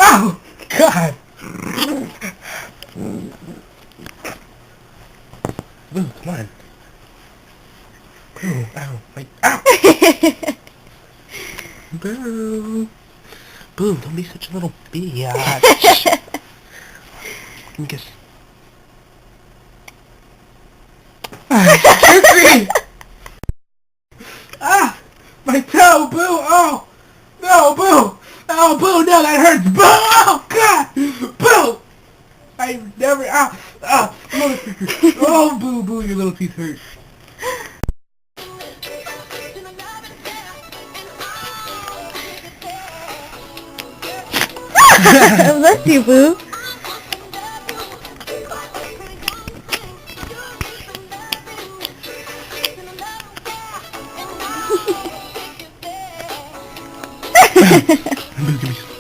Oh, God. Boo, come on. Boo, ow, wait, ow! Boo. Boo, don't be such a little biatch. Let me guess. Jeffrey! Ah! My toe, Boo! Oh! No, Boo! Oh, Boo, no, that hurts! Boo! Oh, God! Boo! I never... Ah! Ah! Motherfucker! Oh, Boo, Boo, your little teeth hurt. Bless you, Boo. Boo, give me some.